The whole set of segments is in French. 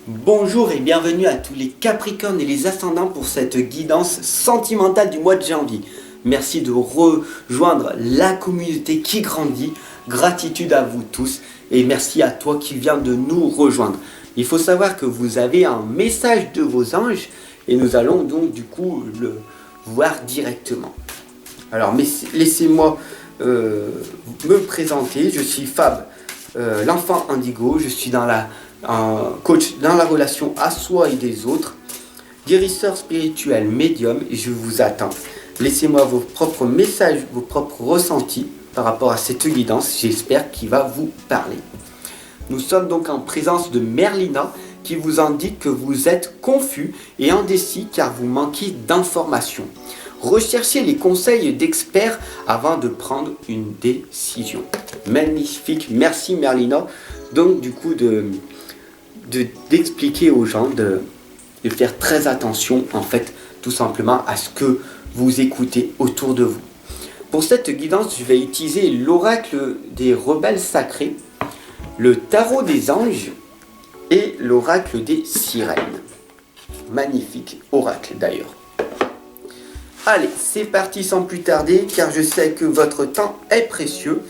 Bonjour et bienvenue à tous les Capricornes et les Ascendants pour cette guidance sentimentale du mois de janvier. Merci de rejoindre la communauté qui grandit. Gratitude à vous tous et merci à toi qui viens de nous rejoindre. Il faut savoir que vous avez un message de vos anges et nous allons donc du coup le voir directement. Alors laissez-moi me présenter. Je suis Fab, l'enfant indigo. Je suis un coach dans la relation à soi et des autres, guérisseur spirituel, médium, et je vous attends. Laissez-moi vos propres messages, vos propres ressentis par rapport à cette guidance, j'espère qu'il va vous parler. Nous sommes donc en présence de Merlina qui vous indique que vous êtes confus et indécis car vous manquez d'informations. Recherchez les conseils d'experts avant de prendre une décision. Magnifique, merci Merlina. Donc du coup d'expliquer aux gens de faire très attention en fait tout simplement à ce que vous écoutez autour de vous. Pour cette guidance, je vais utiliser l'oracle des rebelles sacrés, le tarot des anges et l'oracle des sirènes. Magnifique oracle d'ailleurs. Allez, c'est parti sans plus tarder car je sais que votre temps est précieux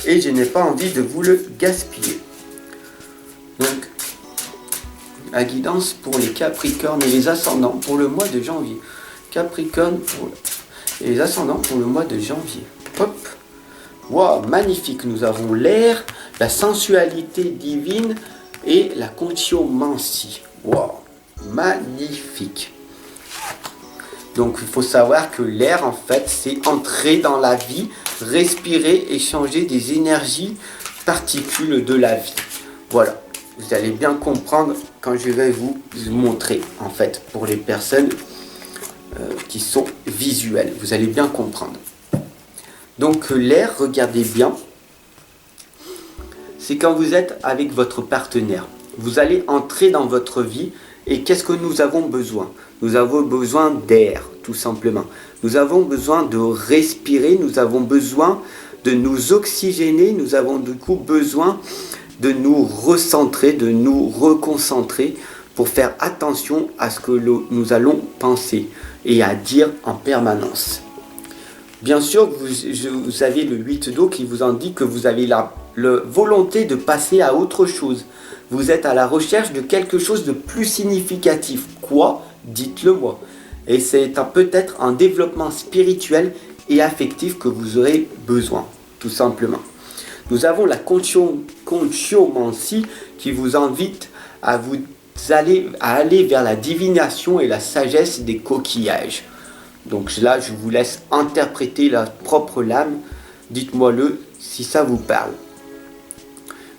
et je n'ai pas envie de vous le gaspiller. Donc, la guidance pour les Capricornes et les Ascendants pour le mois de janvier. Capricorne et les Ascendants pour le mois de janvier. Hop. Wow, magnifique. Nous avons l'air, la sensualité divine et la consciomancie. Wow, magnifique. Donc il faut savoir que l'air en fait c'est entrer dans la vie, respirer et changer des énergies, particules de la vie. Voilà. Vous allez bien comprendre quand je vais vous montrer, en fait, pour les personnes qui sont visuelles. Vous allez bien comprendre. Donc l'air, regardez bien, c'est quand vous êtes avec votre partenaire. Vous allez entrer dans votre vie et qu'est-ce que nous avons besoin ? Nous avons besoin d'air, tout simplement. Nous avons besoin de respirer, nous avons besoin de nous oxygéner, nous avons du coup besoin de nous recentrer, de nous reconcentrer pour faire attention à ce que nous allons penser et à dire en permanence. Bien sûr, vous avez le 8 d'eau qui vous indique que vous avez la volonté de passer à autre chose. Vous êtes à la recherche de quelque chose de plus significatif. Quoi ? Dites-le moi. Et c'est peut-être un développement spirituel et affectif que vous aurez besoin, tout simplement. Nous avons la consciomancie qui vous invite à aller vers la divination et la sagesse des coquillages. Donc là, je vous laisse interpréter la propre lame. Dites-moi-le si ça vous parle.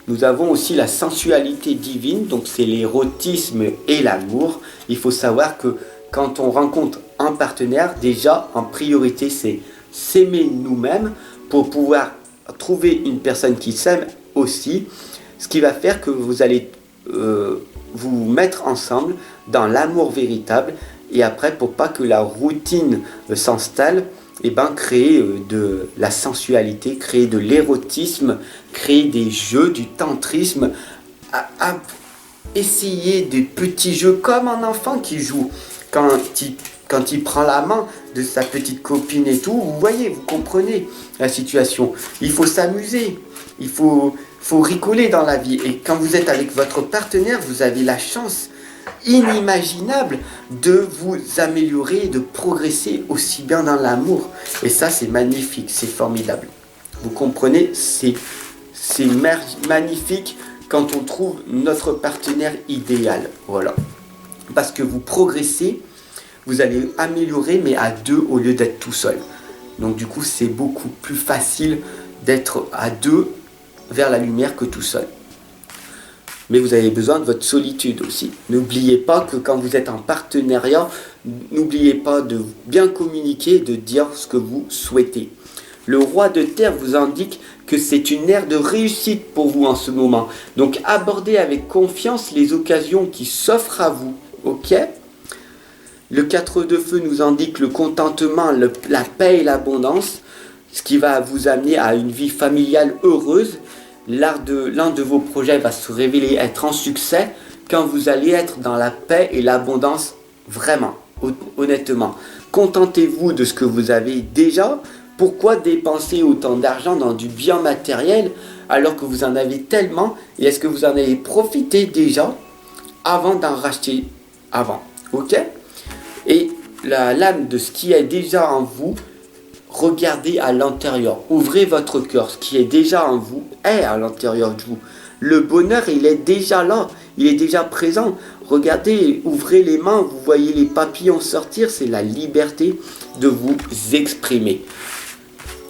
Nous avons aussi la sensualité divine, donc c'est l'érotisme et l'amour. Il faut savoir que quand on rencontre un partenaire, déjà en priorité, c'est s'aimer nous-mêmes pour pouvoir trouver une personne qui s'aime aussi, ce qui va faire que vous allez vous mettre ensemble dans l'amour véritable et après pour pas que la routine s'installe, créer de la sensualité, créer de l'érotisme, créer des jeux, du tantrisme, à essayer des petits jeux comme un enfant qui joue quand il prend la main de sa petite copine et tout, vous voyez, vous comprenez la situation. Il faut s'amuser, il faut rigoler dans la vie. Et quand vous êtes avec votre partenaire, vous avez la chance inimaginable de vous améliorer et de progresser aussi bien dans l'amour. Et ça, c'est magnifique, c'est formidable. Vous comprenez, c'est magnifique quand on trouve notre partenaire idéal. Voilà. Parce que vous progressez, vous allez améliorer, mais à deux au lieu d'être tout seul. Donc du coup, c'est beaucoup plus facile d'être à deux vers la lumière que tout seul. Mais vous avez besoin de votre solitude aussi. N'oubliez pas que quand vous êtes en partenariat, n'oubliez pas de bien communiquer et de dire ce que vous souhaitez. Le roi de terre vous indique que c'est une ère de réussite pour vous en ce moment. Donc abordez avec confiance les occasions qui s'offrent à vous. Ok ? Le 4 de feu nous indique le contentement, la paix et l'abondance, ce qui va vous amener à une vie familiale heureuse. L'un de vos projets va se révéler être un succès quand vous allez être dans la paix et l'abondance vraiment, honnêtement. Contentez-vous de ce que vous avez déjà. Pourquoi dépenser autant d'argent dans du bien matériel alors que vous en avez tellement? Et est-ce que vous en avez profité déjà avant d'en racheter avant? Ok? Et la lame de ce qui est déjà en vous, regardez à l'intérieur. Ouvrez votre cœur. Ce qui est déjà en vous est à l'intérieur de vous. Le bonheur, il est déjà là. Il est déjà présent. Regardez, ouvrez les mains. Vous voyez les papillons sortir. C'est la liberté de vous exprimer.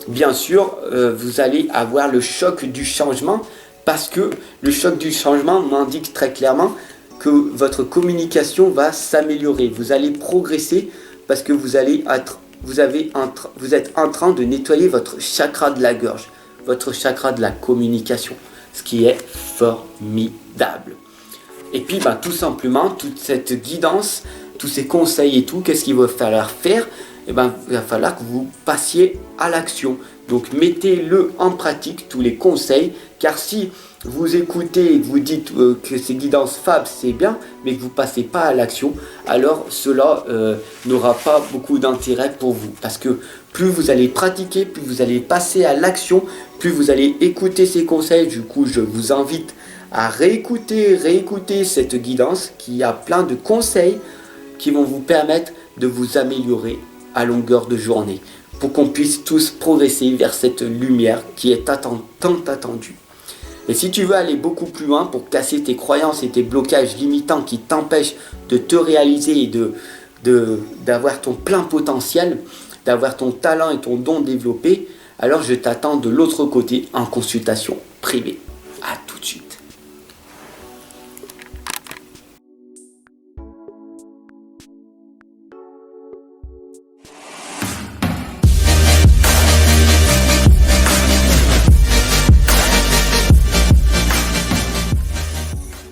Bien sûr, vous allez avoir le choc du changement parce que le choc du changement m'indique très clairement que votre communication va s'améliorer. Vous allez progresser parce que vous êtes en train de nettoyer votre chakra de la gorge, votre chakra de la communication, ce qui est formidable. Et puis, tout simplement, toute cette guidance, tous ces conseils et tout, qu'est-ce qu'il va falloir faire? Il va falloir que vous passiez à l'action. Donc mettez-le en pratique, tous les conseils, car si vous écoutez et que vous dites que ces guidances Fab c'est bien, mais que vous ne passez pas à l'action, alors cela n'aura pas beaucoup d'intérêt pour vous. Parce que plus vous allez pratiquer, plus vous allez passer à l'action, plus vous allez écouter ces conseils. Du coup, je vous invite à réécouter cette guidance qui a plein de conseils qui vont vous permettre de vous améliorer à longueur de journée pour qu'on puisse tous progresser vers cette lumière qui est tant attendue. Et si tu veux aller beaucoup plus loin pour casser tes croyances et tes blocages limitants qui t'empêchent de te réaliser et d'avoir ton plein potentiel, d'avoir ton talent et ton don développé, alors je t'attends de l'autre côté en consultation privée.